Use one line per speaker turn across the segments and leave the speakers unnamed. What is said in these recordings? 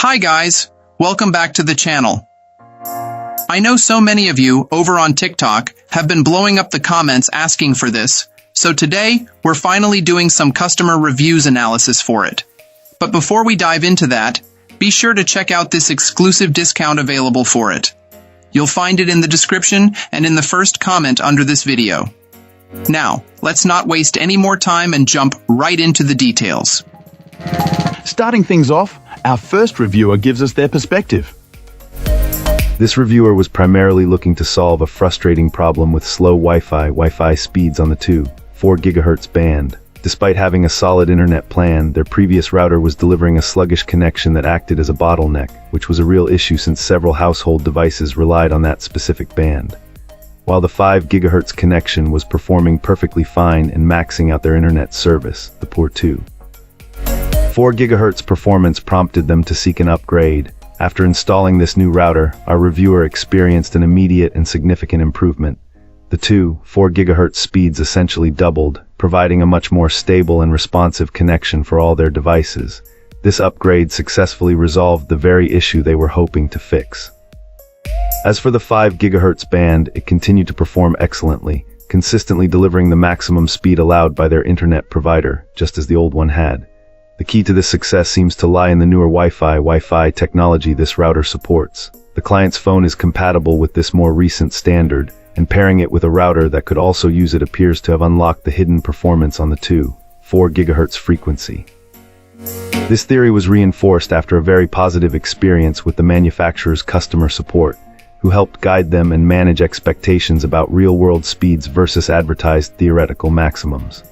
Hi guys, welcome back to the channel. I know so many of you over on TikTok have been blowing up the comments asking for this, so today we're finally doing some customer reviews analysis for it. But before we dive into that, be sure to check out this exclusive discount available for it. You'll find it in the description and in the first comment under this video. Now, let's not waste any more time and jump right into the details.
Starting things off, our first reviewer gives us their perspective.
This reviewer was primarily looking to solve a frustrating problem with slow Wi-Fi speeds on the 2.4 GHz band. Despite having a solid internet plan, their previous router was delivering a sluggish connection that acted as a bottleneck, which was a real issue since several household devices relied on that specific band. While the 5 GHz connection was performing perfectly fine and maxing out their internet service, the poor 2.4 GHz performance prompted them to seek an upgrade. After installing this new router, our reviewer experienced an immediate and significant improvement. The 2.4 GHz speeds essentially doubled, providing a much more stable and responsive connection for all their devices. This upgrade successfully resolved the very issue they were hoping to fix. As for the 5 GHz band, it continued to perform excellently, consistently delivering the maximum speed allowed by their internet provider, just as the old one had. The key to this success seems to lie in the newer Wi-Fi technology this router supports. The client's phone is compatible with this more recent standard, and pairing it with a router that could also use it appears to have unlocked the hidden performance on the 2.4 GHz frequency. This theory was reinforced after a very positive experience with the manufacturer's customer support, who helped guide them and manage expectations about real-world speeds versus advertised theoretical maximums.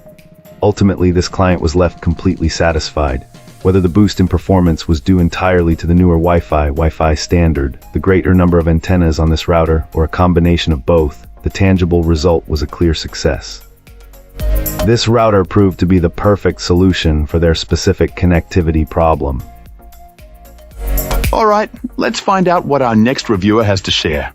Ultimately, this client was left completely satisfied. Whether the boost in performance was due entirely to the newer Wi-Fi standard, the greater number of antennas on this router, or a combination of both, the tangible result was a clear success. This router proved to be the perfect solution for their specific connectivity problem.
Alright, let's find out what our next reviewer has to share.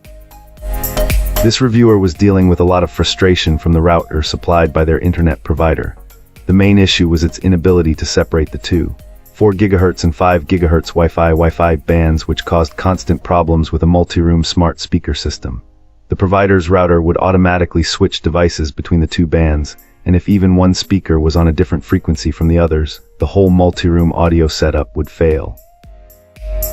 This reviewer was dealing with a lot of frustration from the router supplied by their internet provider. The main issue was its inability to separate the 2.4 GHz and 5 GHz Wi-Fi bands, which caused constant problems with a multi-room smart speaker system. The provider's router would automatically switch devices between the two bands, and if even one speaker was on a different frequency from the others, the whole multi-room audio setup would fail.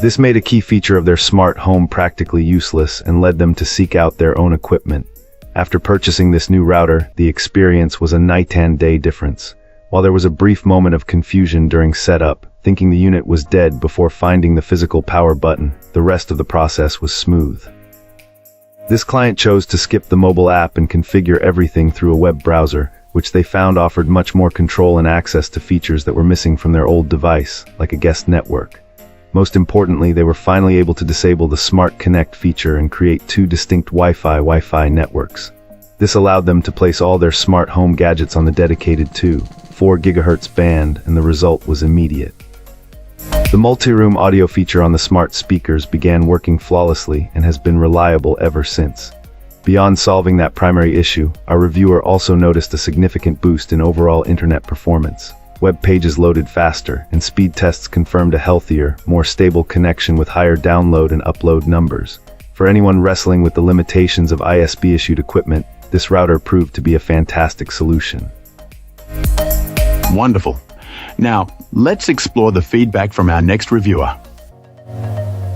This made a key feature of their smart home practically useless and led them to seek out their own equipment. After purchasing this new router, the experience was a night and day difference. While there was a brief moment of confusion during setup, thinking the unit was dead before finding the physical power button, the rest of the process was smooth. This client chose to skip the mobile app and configure everything through a web browser, which they found offered much more control and access to features that were missing from their old device, like a guest network. Most importantly, they were finally able to disable the Smart Connect feature and create two distinct Wi-Fi networks. This allowed them to place all their smart home gadgets on the dedicated 2.4 GHz band, and the result was immediate. The multi-room audio feature on the smart speakers began working flawlessly and has been reliable ever since. Beyond solving that primary issue, our reviewer also noticed a significant boost in overall internet performance. Web pages loaded faster, and speed tests confirmed a healthier, more stable connection with higher download and upload numbers. For anyone wrestling with the limitations of ISP-issued equipment, this router proved to be a fantastic solution.
Wonderful. Now, let's explore the feedback from our next reviewer.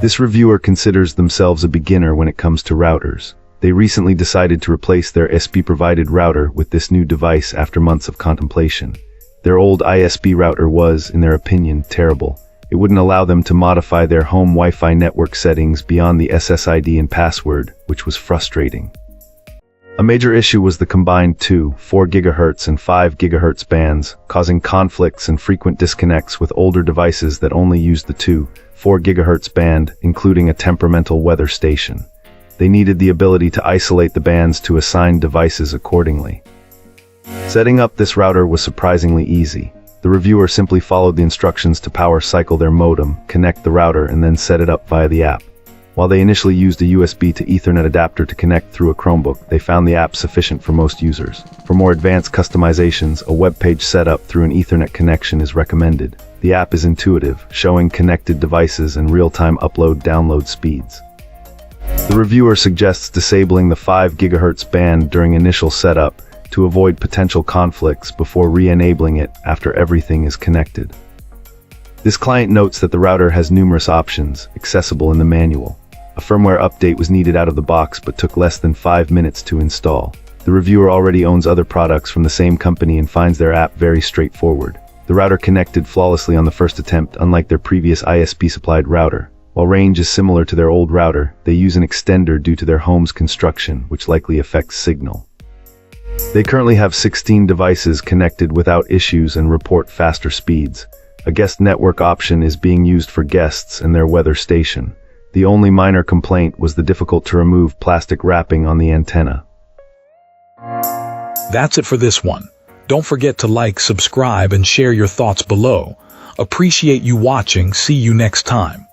This reviewer considers themselves a beginner when it comes to routers. They recently decided to replace their ISP-provided router with this new device after months of contemplation. Their old ISP router was, in their opinion, terrible. It wouldn't allow them to modify their home Wi-Fi network settings beyond the SSID and password, which was frustrating. A major issue was the combined 2.4 GHz and 5 GHz bands, causing conflicts and frequent disconnects with older devices that only used the 2.4 GHz band, including a temperamental weather station. They needed the ability to isolate the bands to assigned devices accordingly. Setting up this router was surprisingly easy. The reviewer simply followed the instructions to power cycle their modem, connect the router, and then set it up via the app. While they initially used a USB to Ethernet adapter to connect through a Chromebook, they found the app sufficient for most users. For more advanced customizations, a web page setup through an Ethernet connection is recommended. The app is intuitive, showing connected devices and real-time upload-download speeds. The reviewer suggests disabling the 5 GHz band during initial setup to avoid potential conflicts before re-enabling it after everything is connected. This client notes that the router has numerous options, accessible in the manual. A firmware update was needed out of the box but took less than 5 minutes to install. The reviewer already owns other products from the same company and finds their app very straightforward. The router connected flawlessly on the first attempt, unlike their previous ISP-supplied router. While range is similar to their old router, they use an extender due to their home's construction, which likely affects signal. They currently have 16 devices connected without issues and report faster speeds. A guest network option is being used for guests and their weather station. The only minor complaint was the difficult to remove plastic wrapping on the antenna.
That's it for this one. Don't forget to like, subscribe, and share your thoughts below. Appreciate you watching. See you next time.